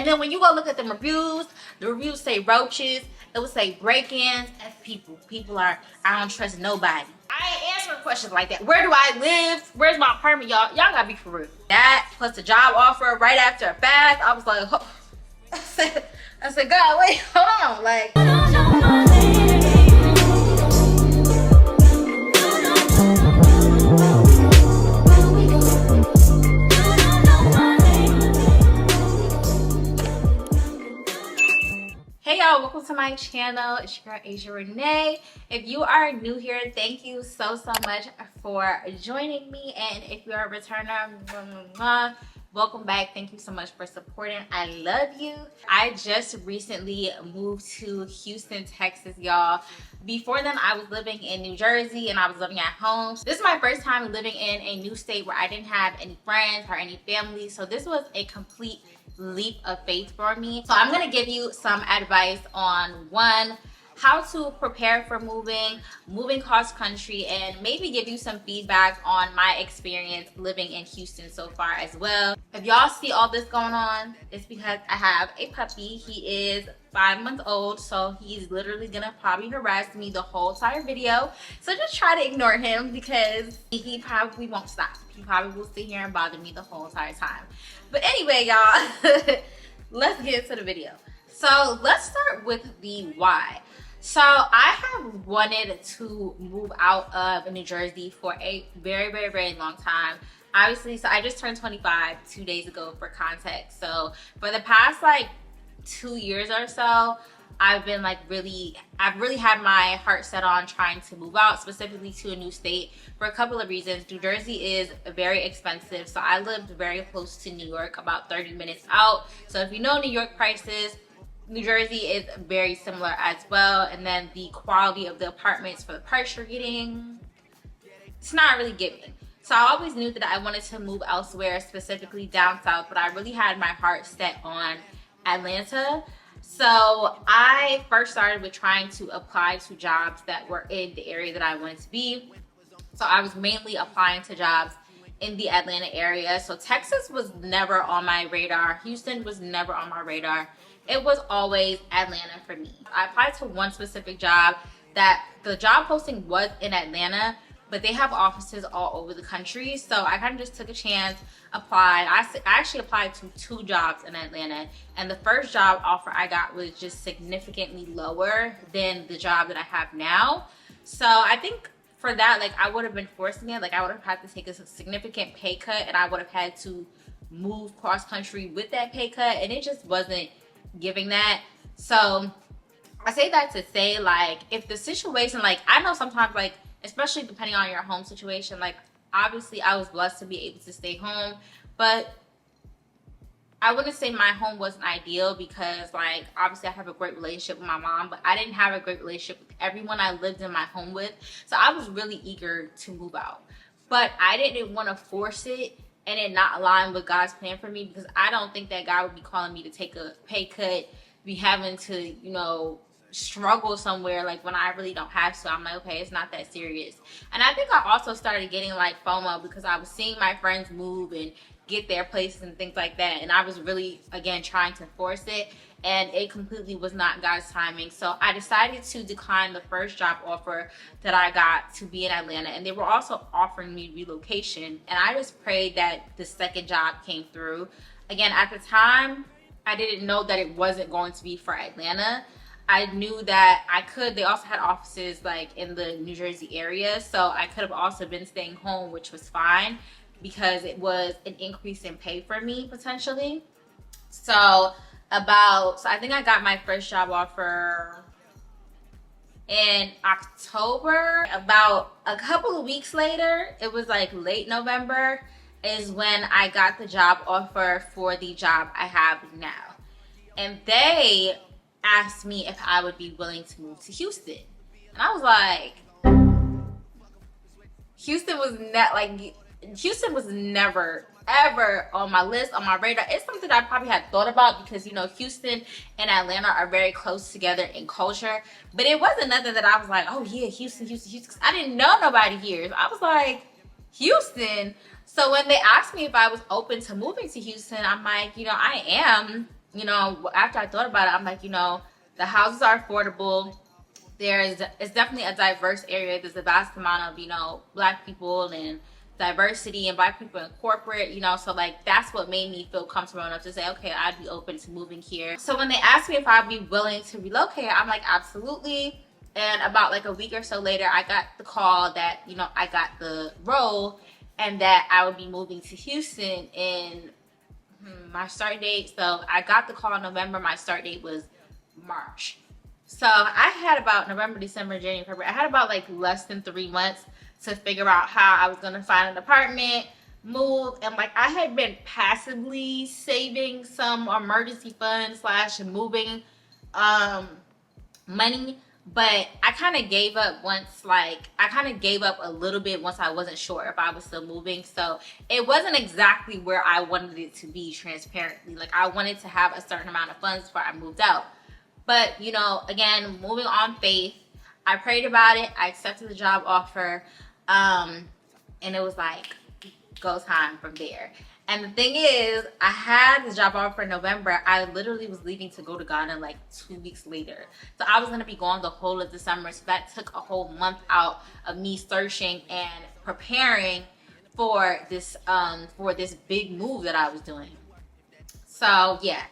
And then when you go look at the reviews say roaches, it would say break-ins. People are, I don't trust nobody. I ain't answering questions like that. Where do I live? Where's my apartment, y'all? Y'all gotta be for real. That plus the job offer right after a fast, I was like, oh. I said, God, wait, hold on, like. Hey y'all, welcome to my channel. It's your girl Asia Renee. If you are new here, thank you so much for joining me, and if you're a returner, welcome back. Thank you so much for supporting. I love you. I just recently moved to Houston, Texas, y'all. Before then, I was living in New Jersey and I was living at home. This is my first time living in a new state where I didn't have any friends or any family, so this was a complete leap of faith for me. So I'm gonna give you some advice on one, how to prepare for moving cross country, and maybe give you some feedback on my experience living in Houston so far as well. If y'all see all this going on, it's because I have a puppy. He is 5 months old, so he's literally gonna probably harass me the whole entire video. So just try to ignore him because he probably won't stop. He probably will sit here and bother me the whole entire time. But anyway, y'all, let's get into the video. So let's start with the why. So I have wanted to move out of New Jersey for a very long time. Obviously, so I just turned 25 2 days ago for context. So for the past like 2 years or so, I've really had my heart set on trying to move out, specifically to a new state, for a couple of reasons. New Jersey is very expensive, so I lived very close to New York, about 30 minutes out. So if you know New York prices, New Jersey is very similar as well. And then the quality of the apartments for the price you're getting, it's not really giving. So I always knew that I wanted to move elsewhere, specifically down south, but I really had my heart set on Atlanta. So I first started with trying to apply to jobs that were in the area that I wanted to be. So I was mainly applying to jobs in the Atlanta area. So Texas was never on my radar. Houston was never on my radar. It was always Atlanta for me. I applied to one specific job that the job posting was in Atlanta, but they have offices all over the country. So I kind of just took a chance, applied. I actually applied to 2 jobs in Atlanta, and the first job offer I got was just significantly lower than the job that I have now. So I think for that, like, I would have been forcing it. Like, I would have had to take a significant pay cut, and I would have had to move cross country with that pay cut, and it just wasn't giving that. So I say that to say, like, if the situation, like, I know sometimes, like, especially depending on your home situation, like, obviously I was blessed to be able to stay home, but I wouldn't say my home wasn't ideal because, like, obviously I have a great relationship with my mom, but I didn't have a great relationship with everyone I lived in my home with. So I was really eager to move out, but I didn't want to force it and it not align with God's plan for me, because I don't think that God would be calling me to take a pay cut, be having to, you know, struggle somewhere like when I really don't have to. I'm like, okay, it's not that serious. And I think I also started getting like FOMO because I was seeing my friends move and get their places and things like that, and I was really, again, trying to force it, and it completely was not God's timing. So I decided to decline the first job offer that I got to be in Atlanta, and they were also offering me relocation, and I just prayed that the second job came through. Again, at the time, I didn't know that it wasn't going to be for Atlanta. I knew that they also had offices like in the New Jersey area, so I could have also been staying home, which was fine because it was an increase in pay for me potentially. So I think I got my first job offer in October. About a couple of weeks later, it was like late November, is when I got the job offer for the job I have now. And they asked me if I would be willing to move to Houston. And I was like, Houston was never ever on my list, on my radar. It's something I probably had thought about because, you know, Houston and Atlanta are very close together in culture, but it wasn't nothing that I was like, oh yeah, Houston. I didn't know nobody here. So I was like, Houston. So when they asked me if I was open to moving to Houston, I'm like, you know, I am. you know, after I thought about it, I'm like, you know, the houses are affordable. It's definitely a diverse area. There's a vast amount of, you know, black people and diversity and black people in corporate, you know, so like that's what made me feel comfortable enough to say, okay, I'd be open to moving here. So when they asked me if I'd be willing to relocate, I'm like, absolutely. And about like a week or so later, I got the call that, you know, I got the role and that I would be moving to Houston in my start date. So I got the call in November. My start date was March. So I had about November, December, January, February. I had about like less than 3 months to figure out how I was gonna find an apartment, move, and like I had been passively saving some emergency funds slash moving money, but I kind of gave up once, like I kind of gave up a little bit once I wasn't sure if I was still moving. So it wasn't exactly where I wanted it to be, transparently. Like I wanted to have a certain amount of funds before I moved out. But, you know, again, moving on faith, I prayed about it. I accepted the job offer. And it was like, go time from there. And the thing is, I had the job offer in November. I literally was leaving to go to Ghana like 2 weeks later. So I was going to be gone the whole of December. So that took a whole month out of me searching and preparing for this big move that I was doing. So yeah,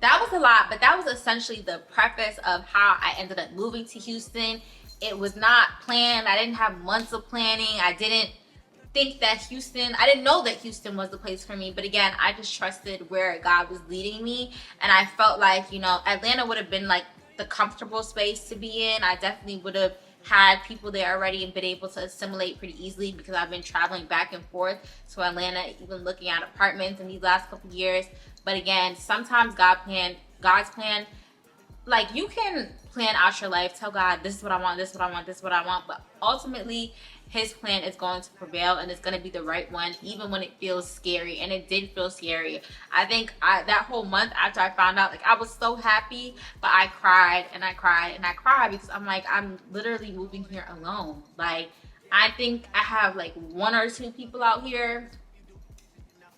that was a lot, but that was essentially the preface of how I ended up moving to Houston. It was not planned. I didn't have months of planning. I didn't know that Houston was the place for me. But again, I just trusted where God was leading me. And I felt like, you know, Atlanta would have been like the comfortable space to be in. I definitely would have had people there already and been able to assimilate pretty easily because I've been traveling back and forth to Atlanta, even looking at apartments in these last couple of years. But again, sometimes God's plan, like you can plan out your life, tell God, this is what I want, this is what I want, this is what I want, but ultimately his plan is going to prevail and it's going to be the right one, even when it feels scary. And it did feel scary. I think that whole month after I found out, like I was so happy, but I cried and I cried and I cried because I'm like, I'm literally moving here alone. Like I think I have like 1 or 2 people out here,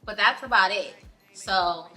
but that's about it. So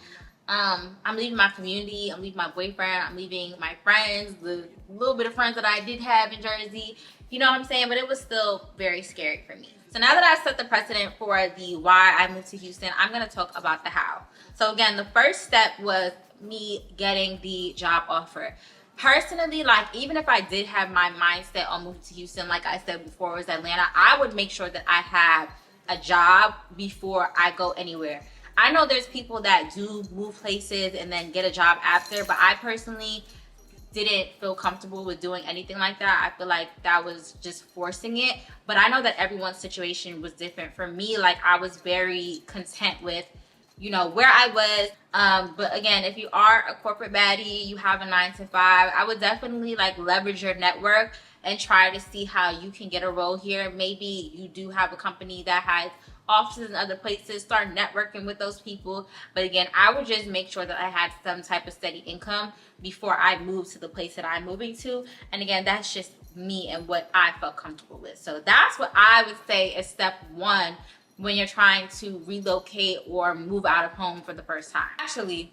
I'm leaving my community, I'm leaving my boyfriend, I'm leaving my friends, the little bit of friends that I did have in Jersey, you know what I'm saying? But it was still very scary for me. So now that I've set the precedent for the why I moved to Houston, I'm going to talk about the how. So again, the first step was me getting the job offer. Personally, like even if I did have my mindset on moving to Houston, like I said before, it was Atlanta, I would make sure that I have a job before I go anywhere. I know there's people that do move places and then get a job after, but I personally didn't feel comfortable with doing anything like that. I feel like that was just forcing it. But I know that everyone's situation was different. For me, like I was very content with, you know, where I was. But again, if you are a corporate baddie, you have a 9-to-5, I would definitely like leverage your network and try to see how you can get a role here. Maybe you do have a company that has offices in other places, start networking with those people. But again, I would just make sure that I had some type of steady income before I moved to the place that I'm moving to. And again, that's just me and what I felt comfortable with. So that's what I would say is step 1 when you're trying to relocate or move out of home for the first time. Actually,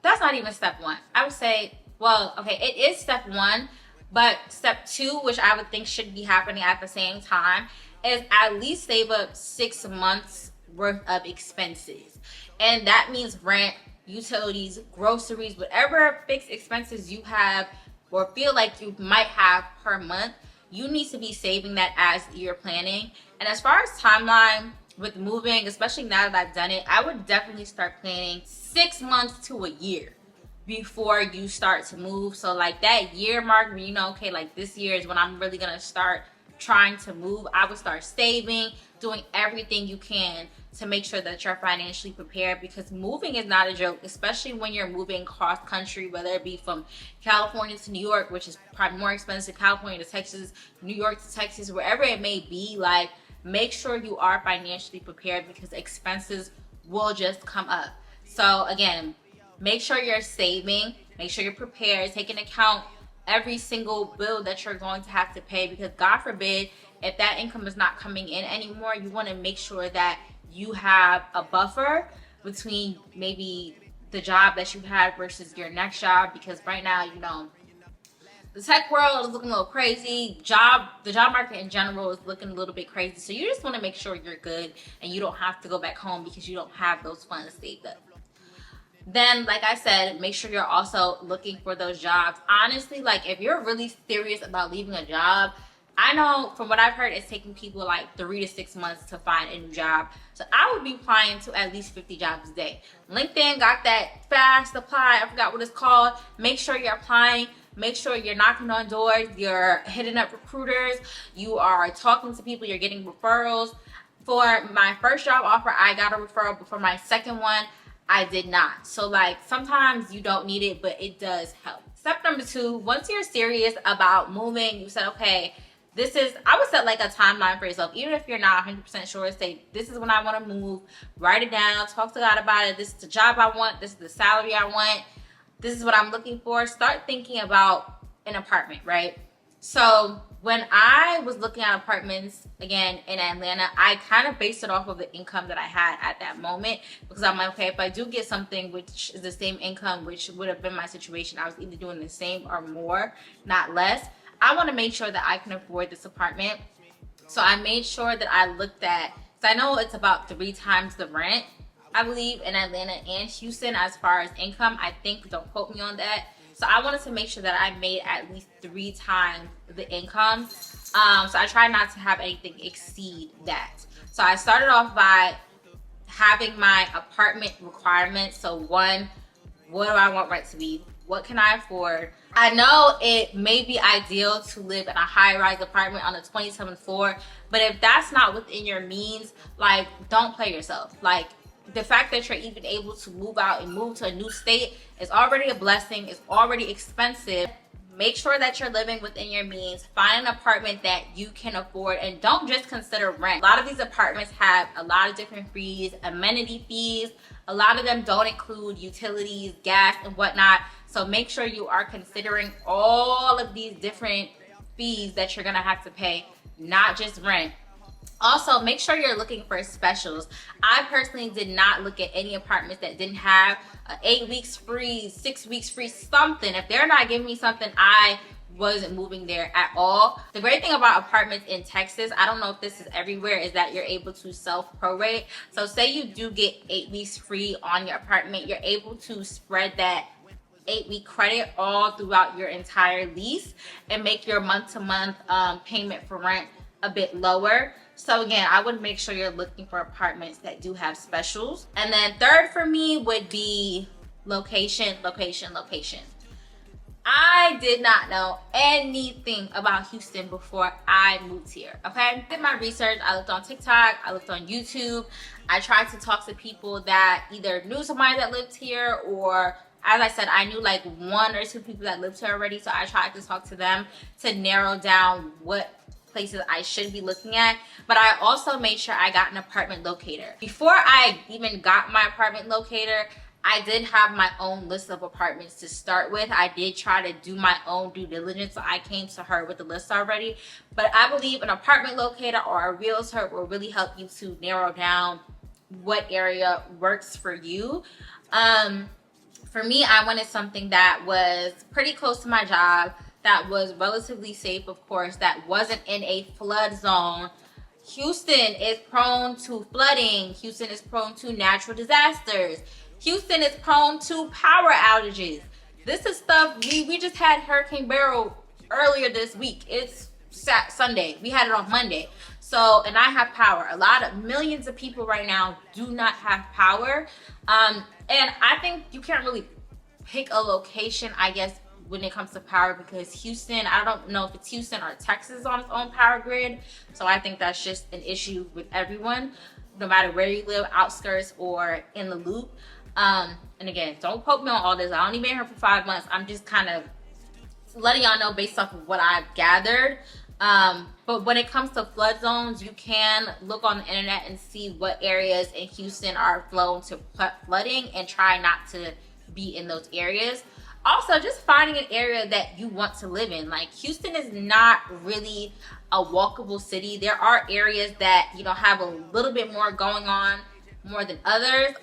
that's not even step 1. I would say, well, okay, it is step 1, but step 2, which I would think should be happening at the same time, is at least save up 6 months worth of expenses. And that means rent, utilities, groceries, whatever fixed expenses you have or feel like you might have per month, you need to be saving that as you're planning. And as far as timeline with moving, especially now that I've done it, I would definitely start planning 6 months to a year before you start to move. So like that year mark where you know, okay, like this year is when I'm really gonna start trying to move, I would start saving, doing everything you can to make sure that you're financially prepared, because moving is not a joke, especially when you're moving cross country, whether it be from California to New York, which is probably more expensive, California to Texas, New York to Texas, wherever it may be. Like, make sure you are financially prepared because expenses will just come up. So again, make sure you're saving, make sure you're prepared, take into account every single bill that you're going to have to pay, because God forbid if that income is not coming in anymore, you want to make sure that you have a buffer between maybe the job that you had versus your next job, because right now, you know, the tech world is looking a little crazy. The job market in general is looking a little bit crazy. So you just want to make sure you're good and you don't have to go back home because you don't have those funds saved up. Then, like I said, make sure you're also looking for those jobs. Honestly, like if you're really serious about leaving a job, I know from what I've heard, it's taking people like 3 to 6 months to find a new job. So I would be applying to at least 50 jobs a day. LinkedIn got that fast apply. I forgot what it's called. Make sure you're applying. Make sure you're knocking on doors. You're hitting up recruiters. You are talking to people. You're getting referrals. For my first job offer, I got a referral, but for my second one, I did not. So like sometimes you don't need it, but it does help. Step number 2, once you're serious about moving, you said, okay, I would set like a timeline for yourself. Even if you're not 100% sure, say, this is when I want to move. Write it down. Talk to God about it. This is the job I want. This is the salary I want. This is what I'm looking for. Start thinking about an apartment, right? So when I was looking at apartments, again, in Atlanta, I kind of based it off of the income that I had at that moment, because I'm like, okay, if I do get something which is the same income, which would have been my situation, I was either doing the same or more, not less. I want to make sure that I can afford this apartment. So I made sure that I looked at, so I know it's about 3 times the rent, I believe, in Atlanta and Houston as far as income. I think, don't quote me on that. So I wanted to make sure that I made at least 3 times the income. So I try not to have anything exceed that. So I started off by having my apartment requirements. So 1, what do I want rent to be? What can I afford? I know it may be ideal to live in a high-rise apartment on a 27th floor, but if that's not within your means, like, don't play yourself. Like, the fact that you're even able to move out and move to a new state is already a blessing. It's already expensive. Make sure that you're living within your means. Find an apartment that you can afford, and don't just consider rent. A lot of these apartments have a lot of different fees, amenity fees. A lot of them don't include utilities, gas, and whatnot. So make sure you are considering all of these different fees that you're gonna have to pay, not just rent. Also, make sure you're looking for specials. I personally did not look at any apartments that didn't have 8 weeks free, 6 weeks free, something. If they're not giving me something, I wasn't moving there at all. The great thing about apartments in Texas, I don't know if this is everywhere, is that you're able to self-prorate. So say you do get 8 weeks free on your apartment, you're able to spread that 8-week credit all throughout your entire lease and make your month-to-month payment for rent a bit lower. So again, I would make sure you're looking for apartments that do have specials. And then 3rd for me would be location, location, location. I did not know anything about Houston before I moved here, okay? I did my research. I looked on TikTok, I looked on YouTube. I tried to talk to people that either knew somebody that lived here, or as I said, I knew like 1 or 2 people that lived here already. So I tried to talk to them to narrow down what places I should be looking at. But I also made sure I got an apartment locator. Before I even got my apartment locator, I did have my own list of apartments to start with. I did try to do my own due diligence, so I came to her with the list already. But I believe an apartment locator or a realtor will really help you to narrow down what area works for you. For me, I wanted something that was pretty close to my job, that was relatively safe, of course, that wasn't in a flood zone. Houston is prone to flooding. Houston is prone to natural disasters. Houston is prone to power outages. This is stuff, we just had Hurricane Beryl earlier this week. It's Sunday. We had it on Monday. So, and I have power. Millions of people right now do not have power. And I think you can't really pick a location, I guess, when it comes to power, because Houston, I don't know if it's Houston or Texas on its own power grid. So I think that's just an issue with everyone, no matter where you live, outskirts or in the loop. And again, don't quote me on all this. I only been here for 5 months. I'm just kind of letting y'all know based off of what I've gathered. But when it comes to flood zones, you can look on the internet and see what areas in Houston are prone to flooding and try not to be in those areas. Also, just finding an area that you want to live in. Like, Houston is not really a walkable city. There are areas that, you know, have a little bit more going on more than others.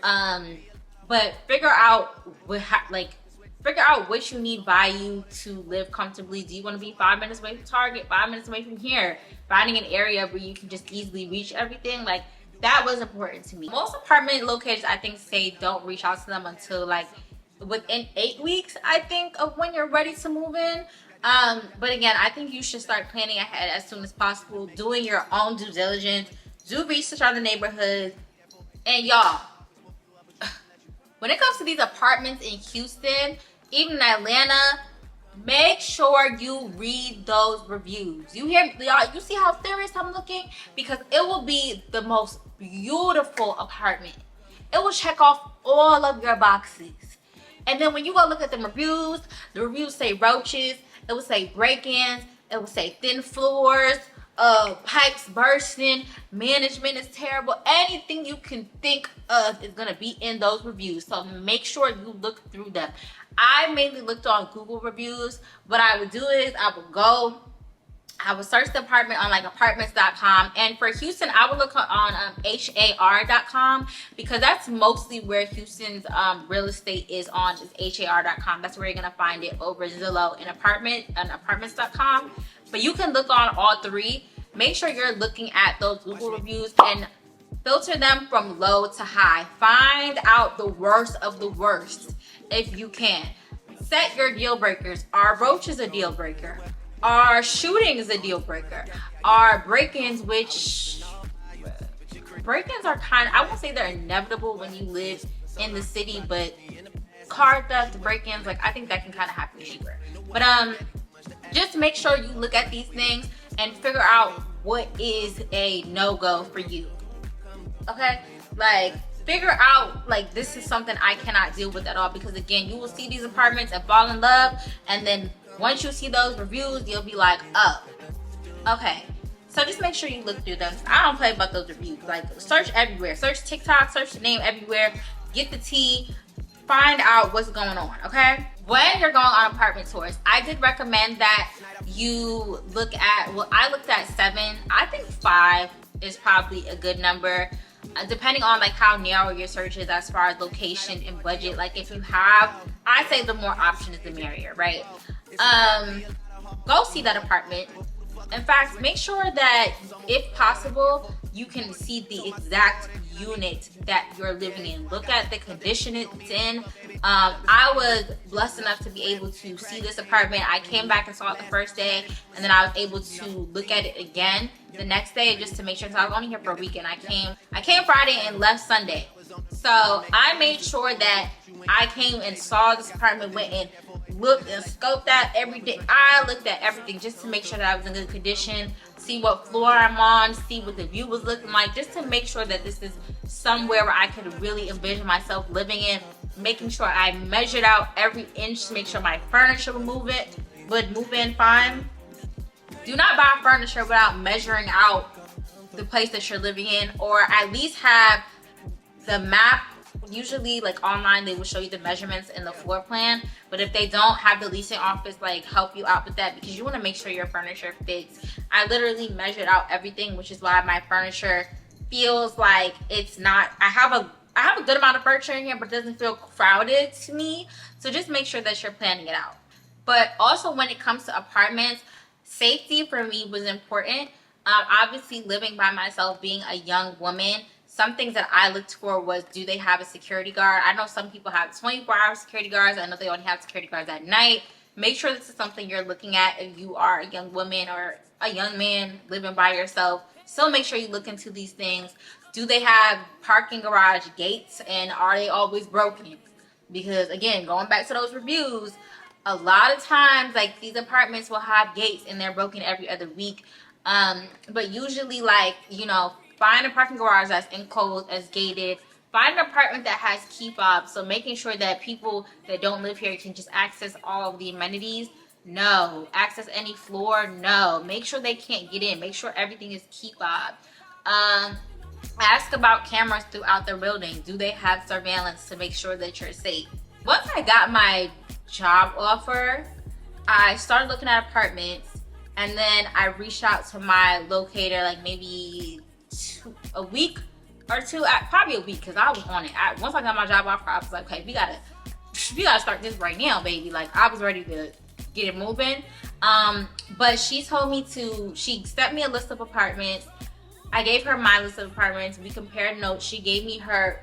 but figure out figure out what you need by you to live comfortably. Do you want to be 5 minutes away from Target, 5 minutes away from here? Finding an area where you can just easily reach everything, like that was important to me. Most apartment locators, I think, say don't reach out to them until like within 8 weeks, I think, of when you're ready to move in. But again, I think you should start planning ahead as soon as possible, doing your own due diligence, do research on the neighborhood. And y'all, when it comes to these apartments in Houston, even in Atlanta, make sure you read those reviews. You hear, y'all, you see how serious I'm looking? Because it will be the most beautiful apartment. It will check off all of your boxes. And then when you go look at the reviews say roaches, it will say break-ins, it will say thin floors, pipes bursting, management is terrible. Anything you can think of is gonna be in those reviews. So make sure you look through them. I mainly looked on Google reviews. What I would do is I would search the apartment on like apartments.com, and for Houston I would look on har.com, because that's mostly where Houston's real estate is on, is har.com. That's where you're gonna find it over Zillow and apartments.com. But you can look on all three. Make sure you're looking at those Google reviews and filter them from low to high. Find out the worst of the worst if you can. Set your deal breakers. Are roaches a deal breaker? Are shootings a deal breaker? Are break-ins, which break-ins are kind of, I won't say they're inevitable when you live in the city, but car theft, break-ins, like I think that can kind of happen anywhere. But just make sure you look at these things and figure out what is a no-go for you. Okay? Like, figure out, like, this is something I cannot deal with at all, because again, you will see these apartments and fall in love, and then once you see those reviews, you'll be like, oh, okay. So just make sure you look through them. I don't play about those reviews. Like, search everywhere. Search TikTok, search the name everywhere. Get the tea. Find out what's going on, okay? When you're going on apartment tours, I did recommend that you look at, well, I looked at 7. I think 5 is probably a good number. Depending on like how narrow your search is as far as location and budget. Like if you have, I say the more options the merrier, right? Go see that apartment. In fact, make sure that if possible, you can see the exact unit that you're living in. Look at the condition it's in. I was blessed enough to be able to see this apartment. I came back and saw it the first day, and then I was able to look at it again the next day just to make sure, because I was only here for a weekend. I came Friday and left Sunday. So I made sure that I came and saw this apartment, went and looked and scoped out every day. I looked at everything just to make sure that I was in good condition, see what floor I'm on, see what the view was looking like, just to make sure that this is somewhere where I could really envision myself living in, making sure I measured out every inch to make sure my furniture would move in fine. Do not buy furniture without measuring out the place that you're living in, or at least have the map. Usually like online they will show you the measurements in the floor plan, but if they don't, have the leasing office like help you out with that, because you want to make sure your furniture fits. I literally measured out everything, which is why my furniture feels like it's not, I have a good amount of furniture in here, but it doesn't feel crowded to me. So just make sure that you're planning it out. But also when it comes to apartments, safety for me was important. Obviously living by myself, being a young woman, some things that I looked for was, do they have a security guard? I know some people have 24-hour security guards. I know they only have security guards at night. Make sure this is something you're looking at if you are a young woman or a young man living by yourself. So make sure you look into these things. Do they have parking garage gates, and are they always broken? Because again, going back to those reviews, a lot of times like these apartments will have gates and they're broken every other week. But usually, like, you know, find a parking garage that's enclosed, as gated. Find an apartment that has key fobs, so making sure that people that don't live here can just access all of the amenities. No. Access any floor. No. Make sure they can't get in. Make sure everything is key fob. Ask about cameras throughout their building. Do they have surveillance to make sure that you're safe? Once I got my job offer, I started looking at apartments, and then I reached out to my locator like maybe a week or two, probably a week, because I was on it. Once I got my job offer, I was like, okay, we gotta start this right now, baby. Like, I was ready to get it moving. But she told me she sent me a list of apartments. I gave her my list of apartments. We compared notes. She gave me her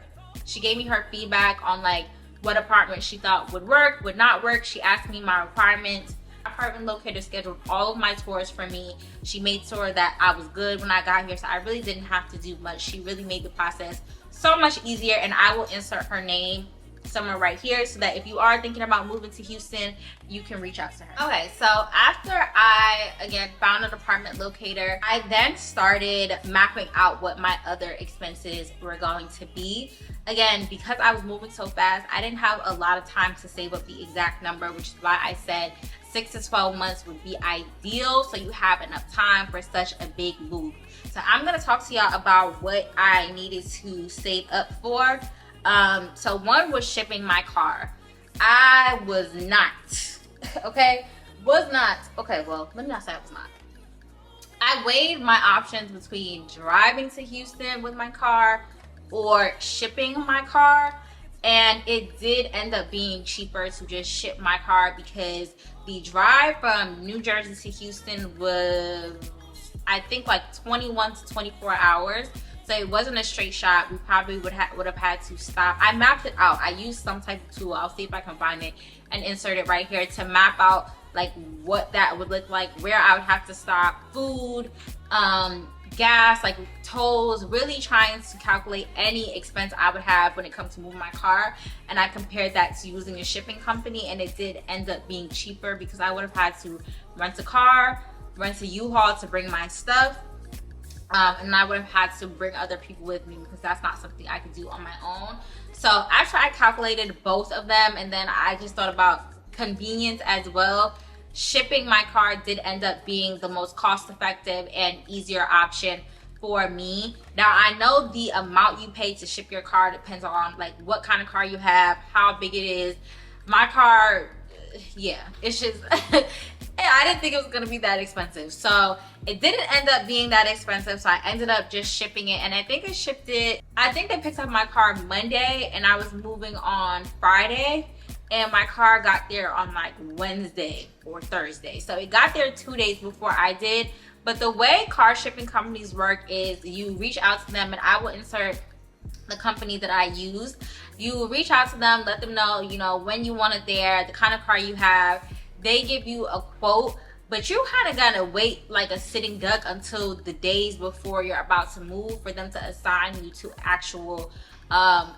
feedback on like what apartment she thought would work, would not work. She asked me my requirements. Apartment Locator scheduled all of my tours for me. She made sure that I was good when I got here, so I really didn't have to do much. She really made the process so much easier, and I will insert her name somewhere right here so that if you are thinking about moving to Houston, you can reach out to her. Okay, so after I again found an apartment Locator, I then started mapping out what my other expenses were going to be. Again, because I was moving so fast, I didn't have a lot of time to save up the exact number, which is why I said 6 to 12 months would be ideal, so you have enough time for such a big move. So I'm gonna talk to y'all about what I needed to save up for. So one was shipping my car. I was not, okay? Well, let me not say I was not. I weighed my options between driving to Houston with my car or shipping my car, and it did end up being cheaper to just ship my car because the drive from New Jersey to Houston was, I think, like 21 to 24 hours. So it wasn't a straight shot. We probably would have had to stop. I mapped it out. I used some type of tool. I'll see if I can find it and insert it right here to map out like what that would look like, where I would have to stop, food, gas, like tolls, really trying to calculate any expense I would have when it comes to moving my car. And I compared that to using a shipping company, and it did end up being cheaper because I would have had to rent a car, rent a U-Haul to bring my stuff. And I would have had to bring other people with me because that's not something I could do on my own. So after I calculated both of them, and then I just thought about convenience as well, shipping my car did end up being the most cost-effective and easier option for me. Now, I know the amount you pay to ship your car depends on like what kind of car you have, how big it is. My car, yeah, it's just I didn't think it was gonna be that expensive, so it didn't end up being that expensive. So I ended up just shipping it, and I think they picked up my car Monday, and I was moving on Friday, and my car got there on like Wednesday or Thursday. So it got there 2 days before I did. But the way car shipping companies work is you reach out to them, and I will insert the company that I used. You reach out to them, let them know, you know, when you want it there, the kind of car you have. They give you a quote, but you kind of gotta wait like a sitting duck until the days before you're about to move for them to assign you to actual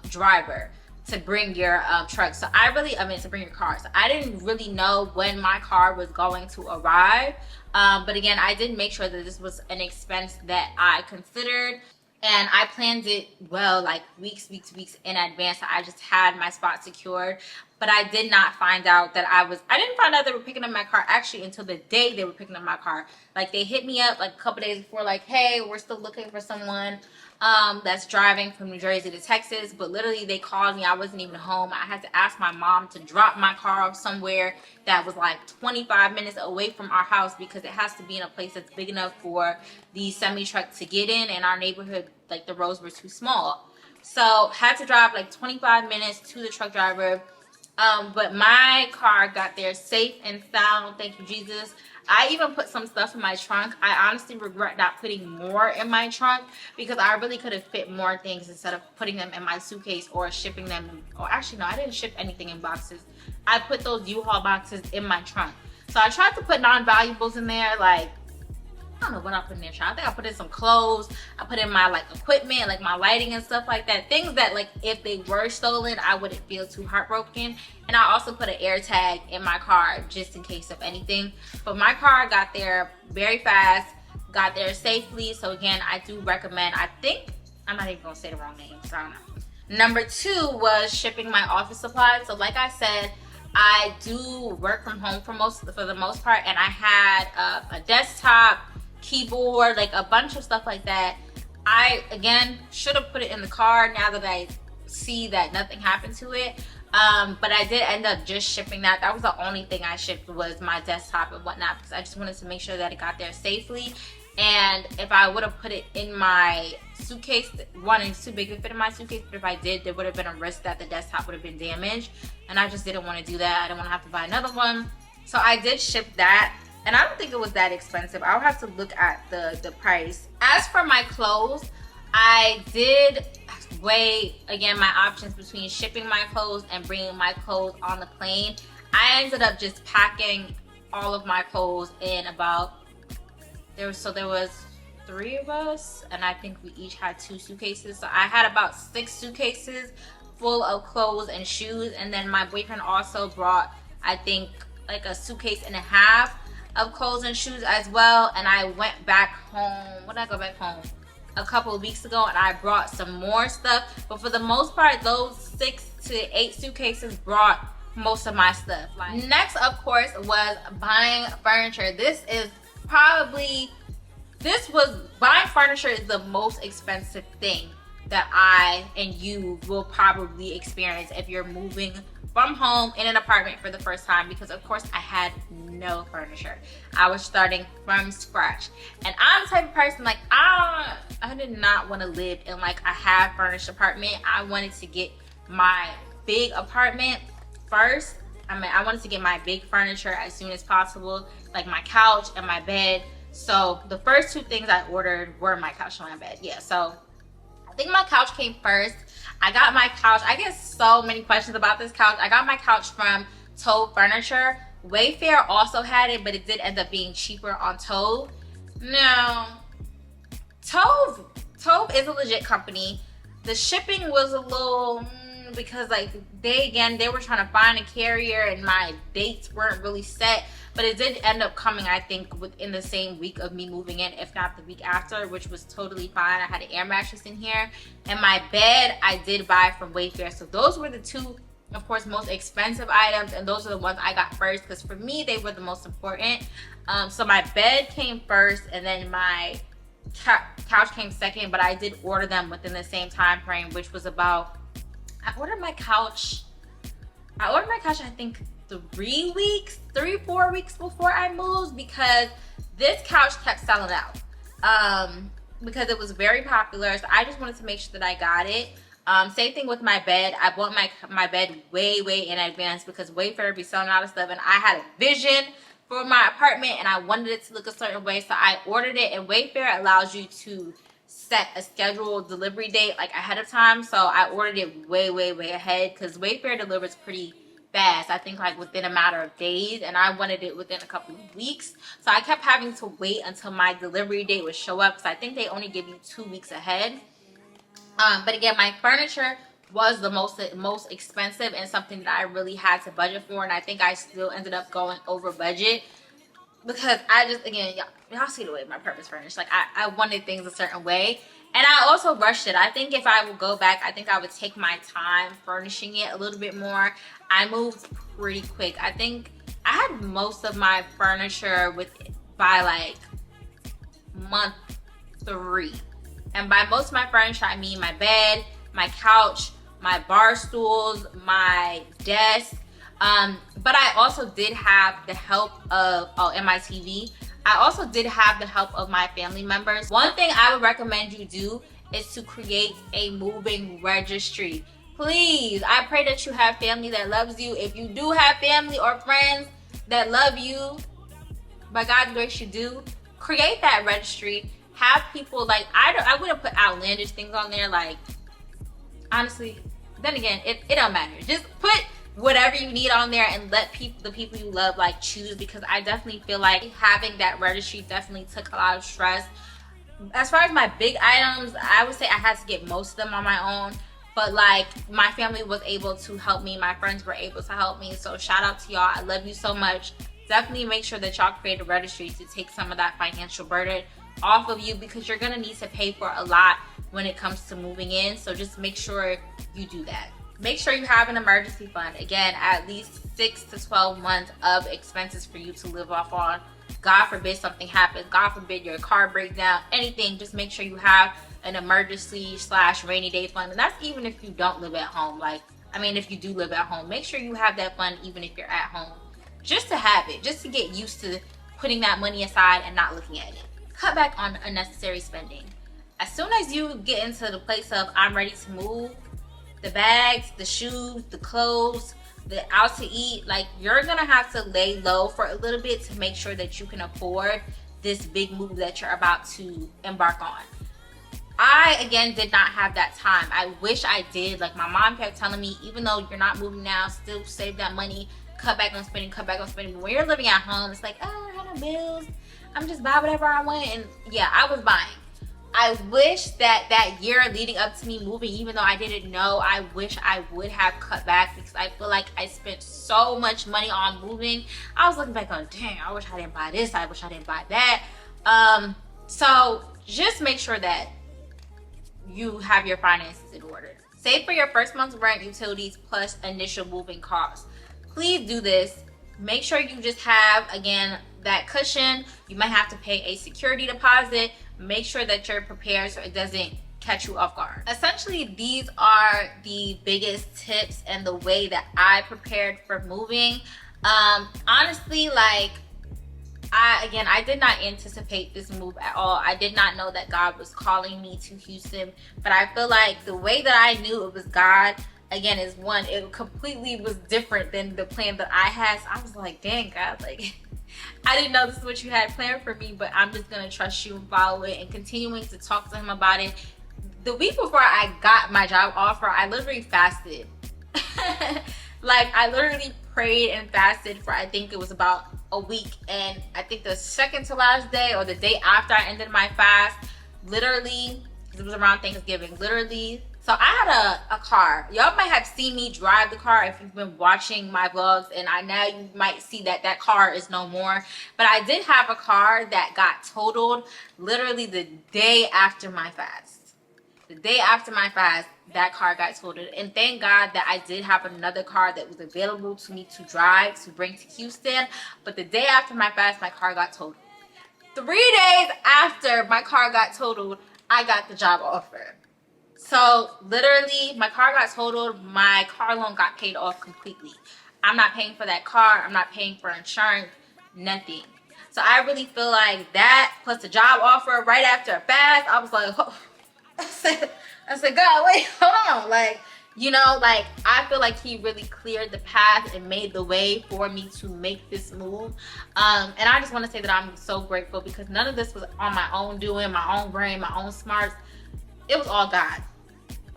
driver to bring your truck. So to bring your car. So I didn't really know when my car was going to arrive. But again, I did make sure that this was an expense that I considered. And I planned it well, like weeks in advance. I just had my spot secured. But I did not find out that I didn't find out they were picking up my car actually until the day they were picking up my car. Like, they hit me up like a couple days before, like, hey, we're still looking for someone that's driving from New Jersey to Texas. But literally, they called me. I wasn't even home. I had to ask my mom to drop my car off somewhere that was like 25 minutes away from our house, because it has to be in a place that's big enough for the semi-truck to get in. And our neighborhood, like, the roads were too small. So had to drive like 25 minutes to the truck driver. But my car got there safe and sound, thank you Jesus. I even put some stuff in my trunk. I honestly regret not putting more in my trunk, because I really could have fit more things instead of putting them in my suitcase or shipping them. Or actually, no, I didn't ship anything in boxes. I put those U-Haul boxes in my trunk. So I tried to put non-valuables in there, like, I don't know what I put in there. I think I put in some clothes. I put in my like equipment, like my lighting and stuff like that. Things that, like, if they were stolen, I wouldn't feel too heartbroken. And I also put an air tag in my car just in case of anything. But my car got there very fast, got there safely. So again, I do recommend, I think, I'm not even gonna say the wrong name, so I don't know. Number 2 was shipping my office supplies. So like I said, I do work from home for the most part, and I had a desktop, keyboard, like a bunch of stuff like that. I again should have put it in the car now that I see that nothing happened to it. But I did end up just shipping that. That was the only thing I shipped, was my desktop and whatnot, because I just wanted to make sure that it got there safely. And if I would have put it in my suitcase, one, it's too big to fit in my suitcase, but if I did, there would have been a risk that the desktop would have been damaged, and I just didn't want to do that. I didn't want to have to buy another one. So I did ship that, and I don't think it was that expensive. I'll have to look at the price. As for my clothes, I did weigh, again, my options between shipping my clothes and bringing my clothes on the plane. I ended up just packing all of my clothes in about, there was 3 of us, and I think we each had 2 suitcases. So I had about 6 suitcases full of clothes and shoes, and then my boyfriend also brought, I think, like a suitcase and a half of clothes and shoes as well. And I went back home, when did I go back home? A couple of weeks ago, and I brought some more stuff. But for the most part, those 6 to 8 suitcases brought most of my stuff. Next, of course, was buying furniture. Buying furniture is the most expensive thing that I and you will probably experience if you're moving from home in an apartment for the first time, because of course I had no furniture. I was starting from scratch, and I'm the type of person, like, I did not want to live in like a half furnished apartment. I wanted to get my big apartment first. I wanted to get my big furniture as soon as possible, like my couch and my bed. So the first 2 things I ordered were my couch and my bed. Yeah, so I think my couch came first. I got my couch. I get so many questions about this couch. I got my couch from Tove Furniture. Wayfair also had it, but it did end up being cheaper on Tove. Now, Tove is a legit company. The shipping was a little, because like they were trying to find a carrier, and my dates weren't really set. But it did end up coming, I think, within the same week of me moving in, if not the week after, which was totally fine. I had an air mattress in here. And my bed, I did buy from Wayfair. So those were the 2, of course, most expensive items. And those are the ones I got first, because for me, they were the most important. So my bed came first, and then my couch came second. But I did order them within the same time frame, which was about, I ordered my couch, I think 4 weeks before I moved, because this couch kept selling out, because it was very popular. So I just wanted to make sure that I got it. Same thing with my bed. I bought my bed way in advance, because Wayfair be selling out of stuff, and I had a vision for my apartment and I wanted it to look a certain way, so I ordered it. And Wayfair allows you to set a scheduled delivery date like ahead of time, so I ordered it way ahead, because Wayfair delivers pretty fast. I think like within a matter of days, and I wanted it within a couple of weeks, so I kept having to wait until my delivery date would show up, because I think they only give you 2 weeks ahead. But again, my furniture was the most expensive, and something that I really had to budget for, and I think I still ended up going over budget, because I just, again, y'all see the way my apartment is furnished. Like, I wanted things a certain way, and I also rushed it. I think if I would go back, I think I would take my time furnishing it a little bit more. I moved pretty quick. I think I had most of my furniture by like month 3. And by most of my furniture, I mean my bed, my couch, my bar stools, my desk. But I also did have the help of, and my TV. I also did have the help of my family members. One thing I would recommend you do is to create a moving registry. Please, I pray that you have family that loves you. If you do have family or friends that love you, by God's grace you do, create that registry. Have people, like, I wouldn't put outlandish things on there, like, honestly, then again, it don't matter. Just put whatever you need on there and let the people you love, like, choose, because I definitely feel like having that registry definitely took a lot of stress. As far as my big items, I would say I had to get most of them on my own, but like my family was able to help me, my friends were able to help me, so shout out to y'all. I love you so much. Definitely make sure that y'all create a registry to take some of that financial burden off of you, because you're gonna need to pay for a lot when it comes to moving in, so just make sure you do that. Make sure you have an emergency fund. Again, at least 6 to 12 months of expenses for you to live off on. God forbid something happens. God forbid your car breaks down. Anything. Just make sure you have an emergency/rainy day fund. And that's even if you don't live at home. Like, I mean, if you do live at home, make sure you have that fund even if you're at home. Just to have it. Just to get used to putting that money aside and not looking at it. cut back on unnecessary spending. As soon as you get into the place of I'm ready to move, the bags, the shoes, the clothes, the out to eat, like you're gonna have to lay low for a little bit to make sure that you can afford this big move that you're about to embark on. I, again, did not have that time. I wish I did. Like, my mom kept telling me, even though you're not moving now, still save that money, cut back on spending, cut back on spending. But when you're living at home, it's like, oh, I have no bills. I'm just buying whatever I want. And yeah, I was buying. I wish that year leading up to me moving, even though I didn't know, I wish I would have cut back, because I feel like I spent so much money on moving. I was looking back on, dang, I wish I didn't buy this. I wish I didn't buy that. So just make sure that you have your finances in order. Save for your first month's rent, utilities, plus initial moving costs. Please do this. Make sure you just have, again, that cushion. You might have to pay a security deposit. Make sure that you're prepared so it doesn't catch you off guard. Essentially, these are the biggest tips and the way that I prepared for moving. Honestly, like, I did not anticipate this move at all. I did not know that God was calling me to Houston, but I feel like the way that I knew it was God, again, is one, it completely was different than the plan that I had. So I was like, dang, God, like, I didn't know this is what you had planned for me, but I'm just gonna trust you and follow it, and continuing to talk to him about it. The week before I got my job offer, I literally fasted. Like, I literally prayed and fasted for, I think it was about a week, and I think the second to last day or the day after I ended my fast, literally, it was around Thanksgiving, literally. So I had a car. Y'all might have seen me drive the car if you've been watching my vlogs, and now you might see that car is no more. But I did have a car that got totaled literally the day after my fast. The day after my fast, that car got totaled. And thank God that I did have another car that was available to me to drive to bring to Houston. But the day after my fast, my car got totaled. 3 days after my car got totaled, I got the job offer. So literally, my car got totaled. My car loan got paid off completely. I'm not paying for that car. I'm not paying for insurance, nothing. So I really feel like that, plus the job offer right after a fast, I was like, oh. I said, God, wait, hold on. Like, you know, like, I feel like he really cleared the path and made the way for me to make this move. And I just want to say that I'm so grateful, because none of this was on my own doing, my own brain, my own smarts. It was all God.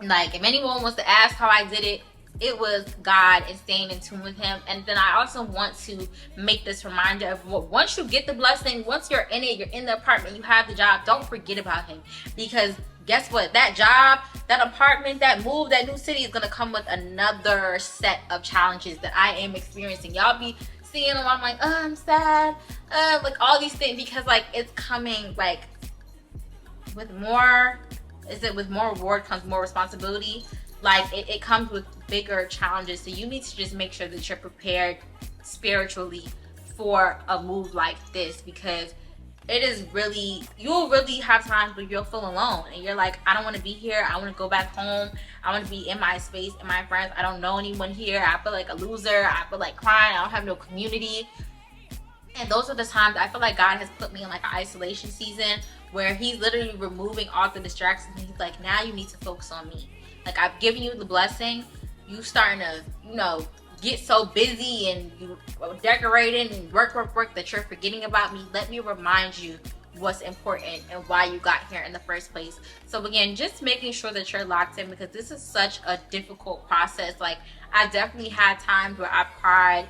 Like, if anyone wants to ask how I did it, it was God and staying in tune with him. And then I also want to make this reminder of, once you get the blessing, once you're in it, you're in the apartment, you have the job, don't forget about him. Because guess what? That job, that apartment, that move, that new city is going to come with another set of challenges that I am experiencing. Y'all be seeing them, I'm like, oh, I'm sad. Like, all these things, because, like, it's coming, like, with more reward comes more responsibility. Like, it comes with bigger challenges. So you need to just make sure that you're prepared spiritually for a move like this, because it is really, you'll really have times where you'll feel alone and you're like, I don't want to be here. I want to go back home. I want to be in my space, in my friends. I don't know anyone here. I feel like a loser. I feel like crying. I don't have no community. And those are the times I feel like God has put me in, like, an isolation season where he's literally removing all the distractions, and he's like, now you need to focus on me. Like, I've given you the blessing. You starting to, you know, get so busy and you decorating and work that you're forgetting about me. Let me remind you what's important and why you got here in the first place. So again, just making sure that you're locked in, because this is such a difficult process. Like, I definitely had times where I've cried.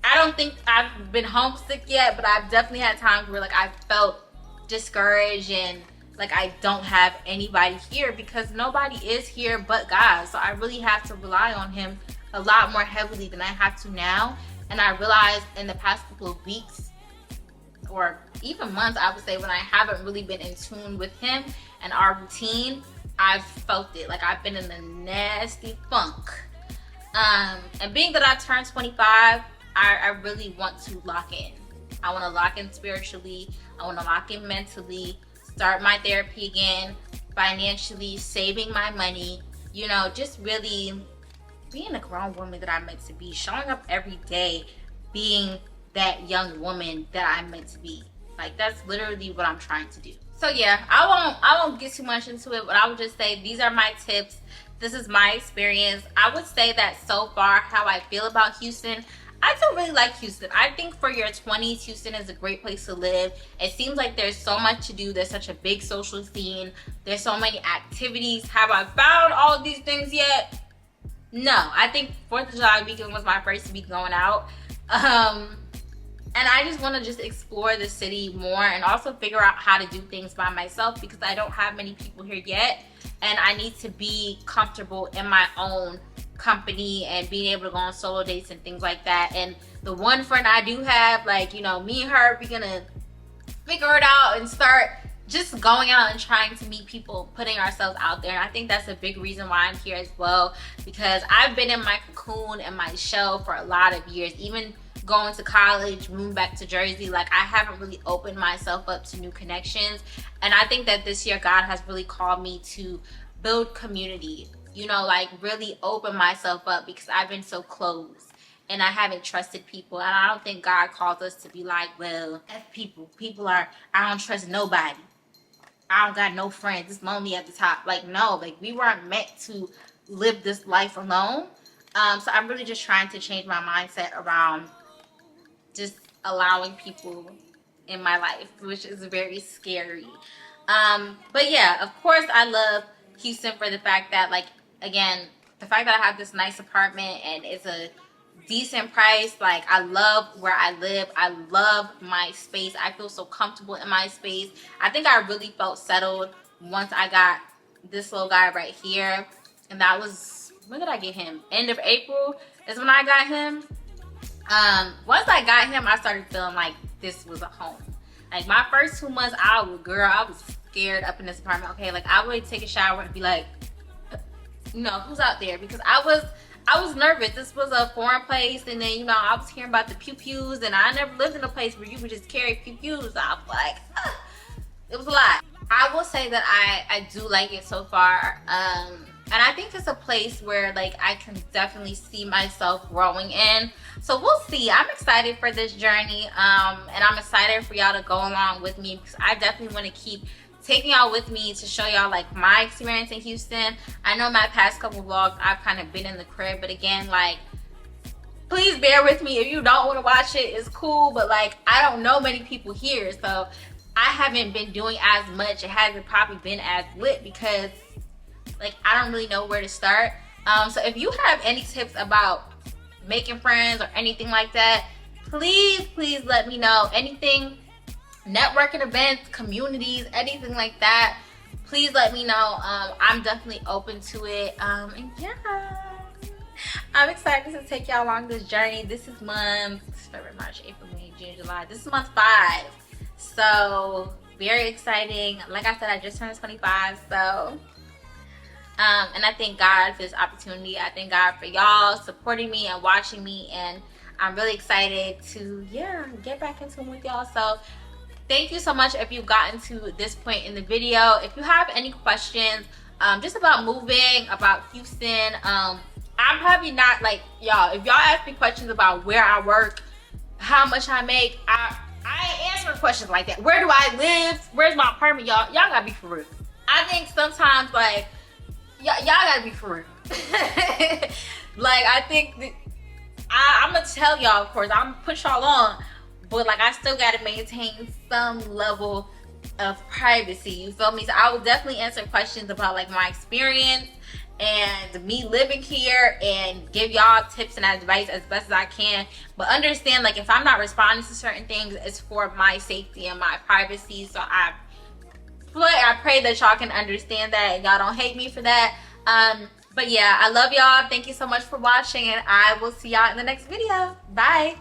I don't think I've been homesick yet, but I've definitely had times where, like, I felt discouraged and like I don't have anybody here, because nobody is here but God. So I really have to rely on him a lot more heavily than I have to now. And I realized in the past couple of weeks or even months, I would say, when I haven't really been in tune with him and our routine, I've felt it. Like, I've been in a nasty funk. And being that I turned 25, I really want to lock in. I want to lock in spiritually. I want to lock in mentally, start my therapy again, financially, saving my money, you know, just really being the grown woman that I'm meant to be, showing up every day, being that young woman that I'm meant to be. Like, that's literally what I'm trying to do. So yeah, I won't get too much into it, but I would just say these are my tips. This is my experience. I would say that so far, how I feel about Houston, I don't really like Houston. I think for your 20s, Houston is a great place to live. It seems like there's so much to do. There's such a big social scene. There's so many activities. Have I found all of these things yet? No. I think 4th of July weekend was my first week going out. And I just want to just explore the city more and also figure out how to do things by myself, because I don't have many people here yet. And I need to be comfortable in my own company and being able to go on solo dates and things like that. And the one friend I do have, like, you know, me and her, we're gonna figure it out and start just going out and trying to meet people, putting ourselves out there. And I think that's a big reason why I'm here as well, because I've been in my cocoon and my shell for a lot of years. Even going to college, moving back to Jersey, like, I haven't really opened myself up to new connections. And I think that this year God has really called me to build community, you know, like really open myself up, because I've been so closed and I haven't trusted people. And I don't think God calls us to be like, well, F people. People are, I don't trust nobody. I don't got no friends. It's lonely at the top. Like, no, like, we weren't meant to live this life alone. So I'm really just trying to change my mindset around just allowing people in my life, which is very scary. But yeah, of course I love Houston for the fact that, like, again, the fact that I have this nice apartment and it's a decent price. Like, I love where I live. I love my space. I feel so comfortable in my space. I think I really felt settled once I got this little guy right here. And that was, when did I get him? End of April is when I got him. Once I got him, I started feeling like this was a home. Like, my first 2 months, I was scared up in this apartment. Okay, like, I would take a shower and be like, you know, who's out there? Because I was nervous. This was a foreign place, and then, you know, I was hearing about the pew-pews, and I never lived in a place where you would just carry pew-pews. I was like, it was a lot. I will say that I do like it so far. And I think it's a place where, like, I can definitely see myself growing in. So we'll see. I'm excited for this journey. And I'm excited for y'all to go along with me, because I definitely want to keep taking y'all with me to show y'all, like, my experience in Houston. I know my past couple vlogs, I've kind of been in the crib. But again, like, please bear with me. If you don't want to watch it, it's cool. But, like, I don't know many people here. So I haven't been doing as much. It hasn't probably been as lit because, like, I don't really know where to start. So if you have any tips about making friends or anything like that, please let me know. Anything, networking events, communities, anything like that, please let me know. I'm definitely open to it. And yeah, I'm excited to take y'all along this journey. This is month February, March, April, May, June, July. This is month 5. So very exciting. Like I said, I just turned 25. So and I thank God for this opportunity. I thank God for y'all supporting me and watching me, and I'm really excited to, yeah, get back into it with y'all. So thank you so much if you've gotten to this point in the video. If you have any questions just about moving, about Houston, I'm probably not, like, y'all, if y'all ask me questions about where I work, how much I make, I ain't answering questions like that. Where do I live? Where's my apartment? Y'all gotta be for real. I think sometimes, like, y'all gotta be for real. Like, I think that I'm gonna tell y'all, of course, I'm gonna put y'all on, but, like, I still gotta maintain some level of privacy, you feel me? So I will definitely answer questions about, like, my experience and me living here, and give y'all tips and advice as best as I can. But understand, like, if I'm not responding to certain things, it's for my safety and my privacy. So I pray that y'all can understand that and y'all don't hate me for that. But yeah, I love y'all. Thank you so much for watching, and I will see y'all in the next video. Bye.